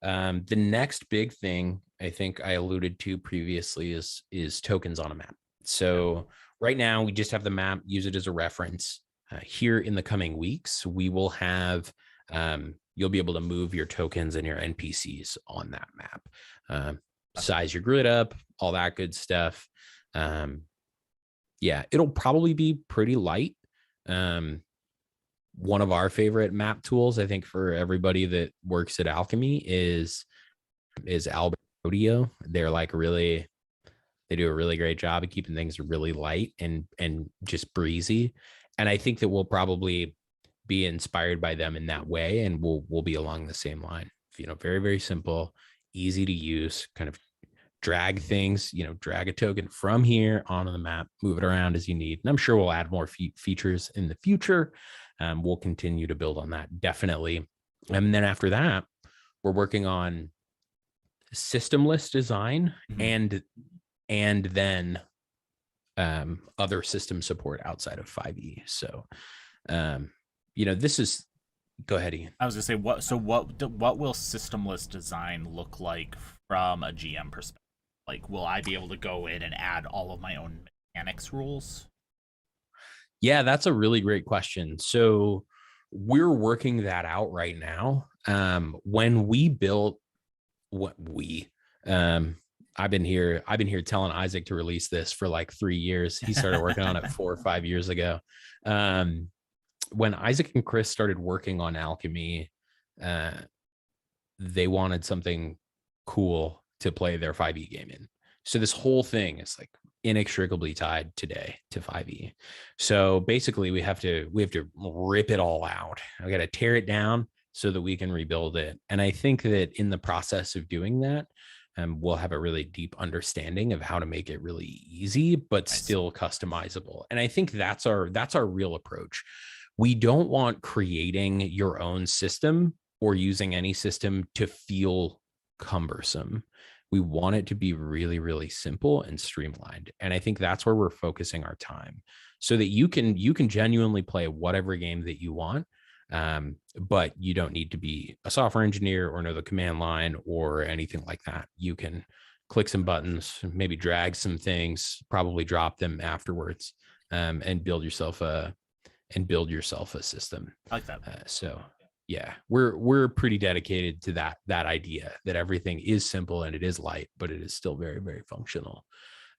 the next big thing I think I alluded to previously is tokens on a map. So right now we just have the map, use it as a reference. Here in the coming weeks, we will have, you'll be able to move your tokens and your NPCs on that map, size your grid up, all that good stuff. Yeah, it'll probably be pretty light. One of our favorite map tools, I think, for everybody that works at Alchemy is Alberodeo. They're like they do a really great job of keeping things really light and just breezy. And I think that we'll probably be inspired by them in that way, and we'll be along the same line. Very, very simple, easy to use, kind of drag things, drag a token from here onto the map, move it around as you need. And I'm sure we'll add more features in the future. We'll continue to build on that, definitely. And then after that, we're working on systemless design and then other system support outside of 5e. So, this is, go ahead, Ian. I was gonna say, what will systemless design look like from a GM perspective? Like, will I be able to go in and add all of my own mechanics rules? Yeah, that's a really great question. So we're working that out right now. When we built I've been here telling Isaac to release this for like 3 years. He started working on it 4 or 5 years ago. When Isaac and Chris started working on Alchemy, they wanted something cool to play their 5e game in. So this whole thing is like inextricably tied today to 5e. So basically we have to rip it all out. I got to tear it down so that we can rebuild it. And I think that in the process of doing that, we'll have a really deep understanding of how to make it really easy, but still customizable. And I think that's our real approach. We don't want creating your own system or using any system to feel cumbersome. We want it to be really, really simple and streamlined. And I think that's where we're focusing our time, so that you can genuinely play whatever game that you want. But you don't need to be a software engineer or know the command line or anything like that. You can click some buttons, maybe drag some things, probably drop them afterwards, and build yourself a system. I like that. So yeah, we're pretty dedicated to that idea that everything is simple and it is light, but it is still very, very functional.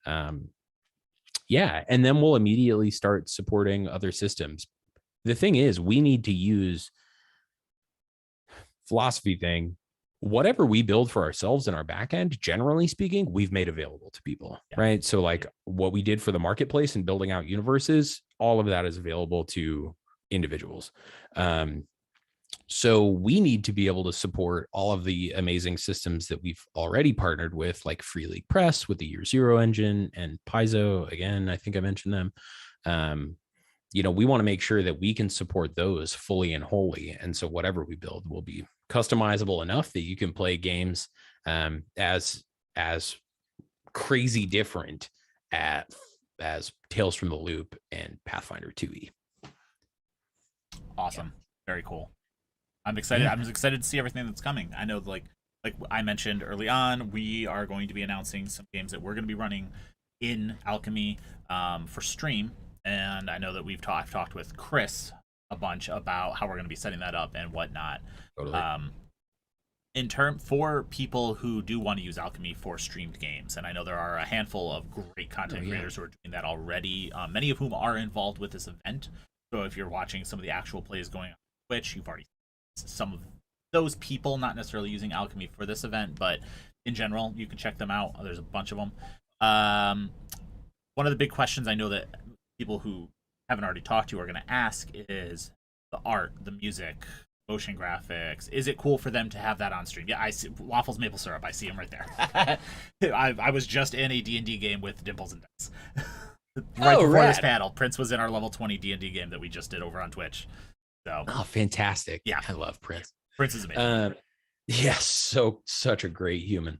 Yeah, and then we'll immediately start supporting other systems. The thing is, we need to use philosophy thing. Whatever we build for ourselves in our backend, generally speaking, we've made available to people, right? So like what we did for the marketplace and building out universes, all of that is available to individuals. So we need to be able to support all of the amazing systems that we've already partnered with, like Free League Press with the Year Zero engine, and Paizo, again, I think I mentioned them. We want to make sure that we can support those fully and wholly. And so whatever we build will be customizable enough that you can play games as crazy different as Tales from the Loop and Pathfinder 2e. Awesome. Very cool. I'm excited. Yeah. I'm excited to see everything that's coming. I know, like I mentioned early on, we are going to be announcing some games that we're going to be running in Alchemy for stream, and I know that I've talked with Chris a bunch about how we're going to be setting that up and whatnot. Totally. For people who do want to use Alchemy for streamed games, and I know there are a handful of great content creators who are doing that already, many of whom are involved with this event. So if you're watching some of the actual plays going on Twitch, you've already seen some of those people, not necessarily using Alchemy for this event, but in general, you can check them out. There's a bunch of them. One of the big questions I know that people who haven't already talked to are going to ask is the art, the music, motion graphics. Is it cool for them to have that on stream? Yeah, I see Waffles Maple Syrup. I see him right there. I was just in a D&D game with Dimples and Dice. Right before this panel, Prince was in our level 20 D&D game that we just did over on Twitch. So, fantastic. Yeah, I love Prince. Prince is amazing. Yes, such a great human.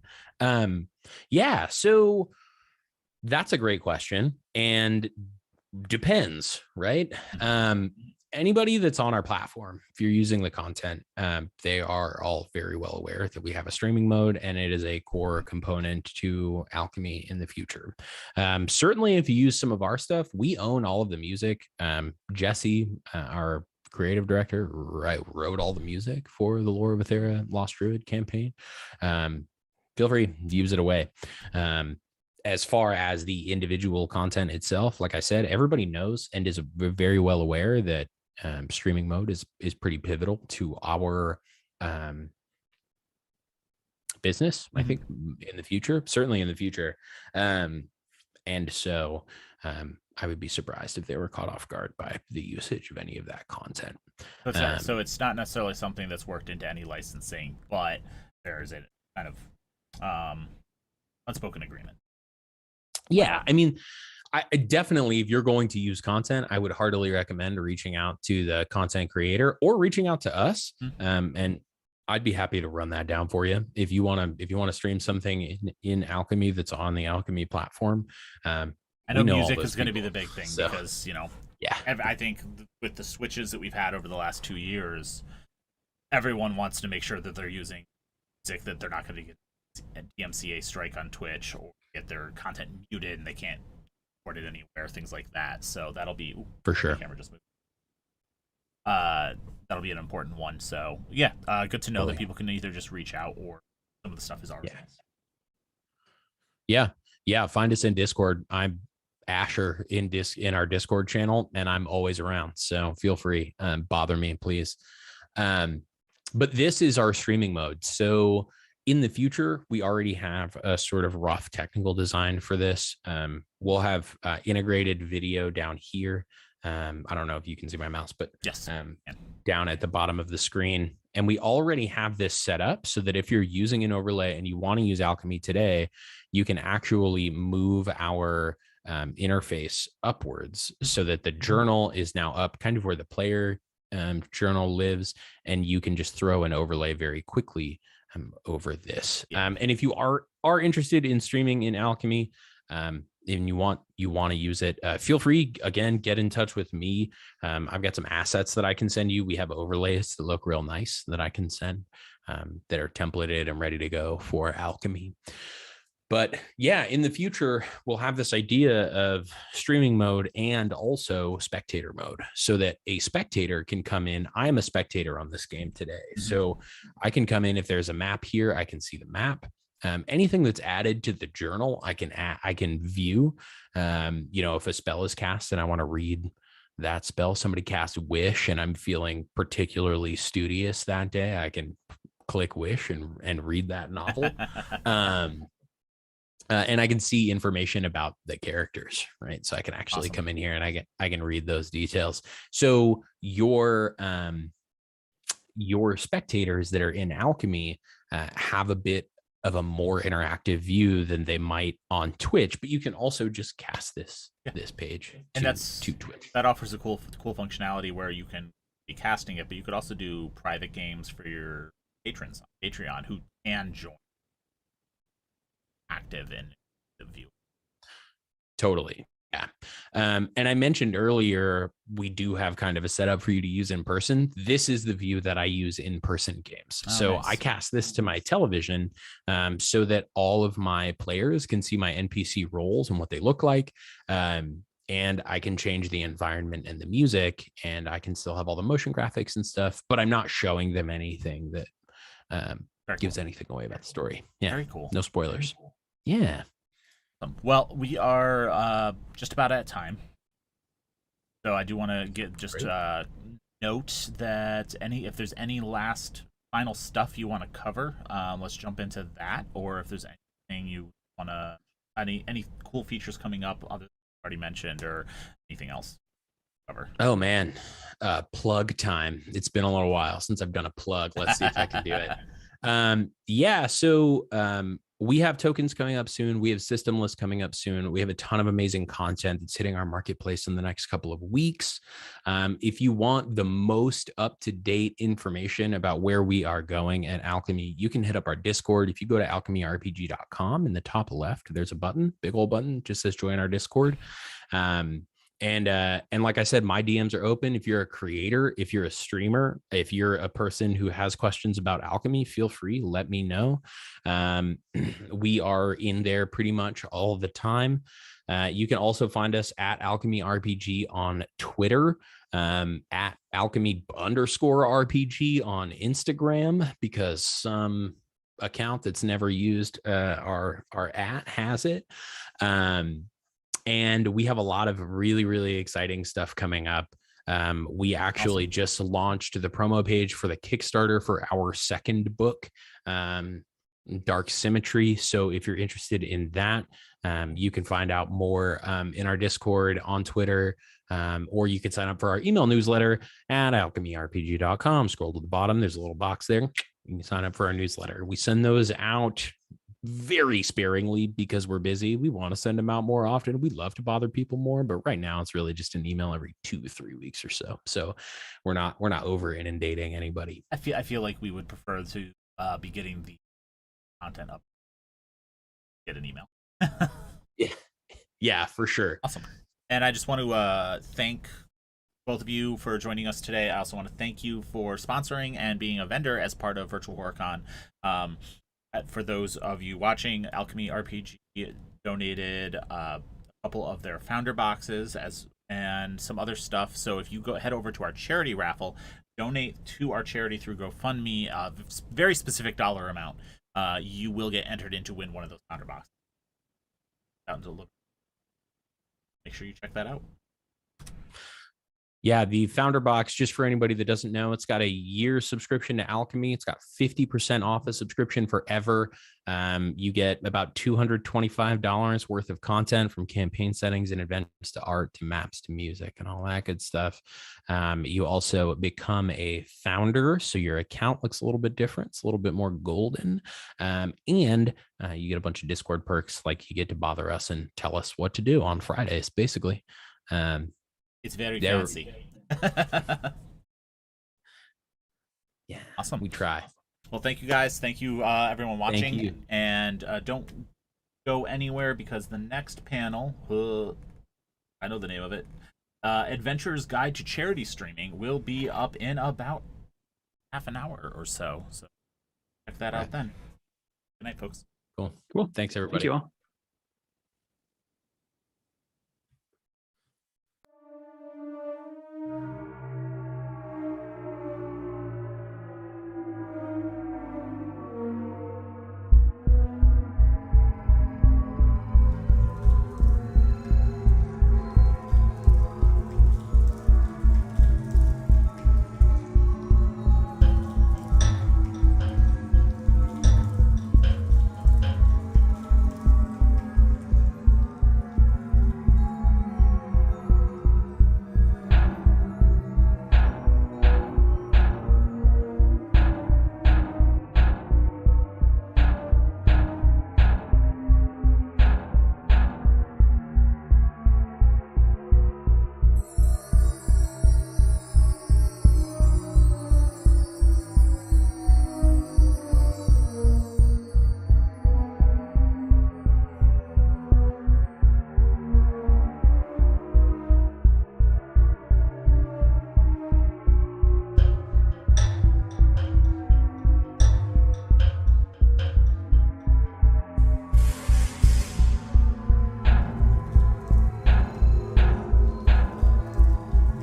Yeah, so that's a great question, and depends, right? Anybody that's on our platform, if you're using the content, they are all very well aware that we have a streaming mode, and it is a core component to Alchemy in the future. Certainly, if you use some of our stuff, we own all of the music. Jesse, our creative director, wrote all the music for the Lore of Aethera Lost Druid campaign. Feel free to use it away. As far as the individual content itself, like I said, everybody knows and is very well aware that streaming mode is pretty pivotal to our business. I think in the future, certainly in the future, and so I would be surprised if they were caught off guard by the usage of any of that content. So it's not necessarily something that's worked into any licensing, but there's a kind of unspoken agreement. Yeah, I mean, I definitely, if you're going to use content, I would heartily recommend reaching out to the content creator or reaching out to us. And I'd be happy to run that down for you. If you want to stream something in Alchemy that's on the Alchemy platform. I know music is going to be the big thing, so, because, yeah, I think with the switches that we've had over the last 2 years, everyone wants to make sure that they're using music, that they're not going to get a DMCA strike on Twitch or get their content muted and they can't report it anywhere, things like that. So that'll be for sure. Camera just moved. That'll be an important one. So yeah, good to know that people can either just reach out or some of the stuff is already. Yeah. Find us in Discord. I'm Asher in our Discord channel, and I'm always around. So feel free, bother me, please. But this is our streaming mode. So in the future, we already have a sort of rough technical design for this. We'll have integrated video down here. I don't know if you can see my mouse, but yes, down at the bottom of the screen. And we already have this set up so that if you're using an overlay and you want to use Alchemy today, you can actually move our interface upwards so that the journal is now up kind of where the player journal lives, and you can just throw an overlay very quickly over this. And if you are interested in streaming in Alchemy, and you want to use it, feel free, again, get in touch with me. I've got some assets that I can send you. We have overlays that look real nice that I can send, that are templated and ready to go for Alchemy. But yeah, in the future, we'll have this idea of streaming mode and also spectator mode so that a spectator can come in. I'm a spectator on this game today. So I can come in. If there's a map here, I can see the map. Anything that's added to the journal, I can view. If a spell is cast and I want to read that spell, somebody cast Wish and I'm feeling particularly studious that day, I can click Wish and read that novel. And I can see information about the characters, right? So I can actually come in here and I can read those details. So your spectators that are in Alchemy have a bit of a more interactive view than they might on Twitch, but you can also just cast this page to Twitch. That offers a cool functionality where you can be casting it, but you could also do private games for your patrons on Patreon who can join active in the view. Totally. Yeah. And I mentioned earlier, we do have kind of a setup for you to use in person. This is the view that I use in person games. So nice. I cast this to my television so that all of my players can see my NPC roles and what they look like. And I can change the environment and the music, and I can still have all the motion graphics and stuff, but I'm not showing them anything that gives anything away about the story. Yeah. Very cool. No spoilers. Yeah. Well, we are just about at time. So I do want to get just note that if there's any last final stuff you want to cover, let's jump into that. Or if there's anything you want to, any cool features coming up, other than already mentioned, or anything else to cover. Oh man, plug time. It's been a little while since I've done a plug. Let's see if I can do it. Yeah. So we have tokens coming up soon. We have system lists coming up soon. We have a ton of amazing content that's hitting our marketplace in the next couple of weeks. If you want the most up-to-date information about where we are going at Alchemy, you can hit up our Discord. If you go to alchemyrpg.com, in the top left, there's a button, big old button, just says join our Discord. And like I said, my DMs are open. If you're a creator, if you're a streamer, if you're a person who has questions about Alchemy, feel free, let me know. We are in there pretty much all the time. You can also find us at Alchemy RPG on Twitter, at Alchemy_RPG on Instagram, because some account that's never used our at has it. And we have a lot of really, really exciting stuff coming up. We actually just launched the promo page for the Kickstarter for our second book, Dark Cemetery. So if you're interested in that, you can find out more in our Discord, on Twitter, or you can sign up for our email newsletter at alchemyrpg.com. Scroll to the bottom. There's a little box there. You can sign up for our newsletter. We send those out very sparingly because we're busy. We want to send them out more often. We'd love to bother people more, but right now it's really just an email every 2-3 weeks or so. So we're not over inundating anybody. I feel like we would prefer to be getting the content up. Get an email. Yeah, for sure. Awesome. And I just want to thank both of you for joining us today. I also want to thank you for sponsoring and being a vendor as part of Virtual HorrorCon. For those of you watching, Alchemy RPG donated a couple of their founder boxes and some other stuff. So if you head over to our charity raffle, donate to our charity through GoFundMe, a very specific dollar amount, you will get entered in to win one of those founder boxes. Make sure you check that out. Yeah, the founder box, just for anybody that doesn't know, it's got a year subscription to Alchemy. It's got 50% off a subscription forever. You get about $225 worth of content, from campaign settings and events to art to maps to music and all that good stuff. You also become a founder, so your account looks a little bit different. It's a little bit more golden. And you get a bunch of Discord perks, like you get to bother us and tell us what to do on Fridays, basically. It's very fancy. Yeah. Awesome. We try. Well, thank you guys. Thank you, everyone watching. Thank you. And don't go anywhere, because the next panel, I know the name of it, Adventurer's Guide to Charity Streaming, will be up in about half an hour or so. So check that out then. Good night, folks. Cool. Thanks, everybody. Thank you all.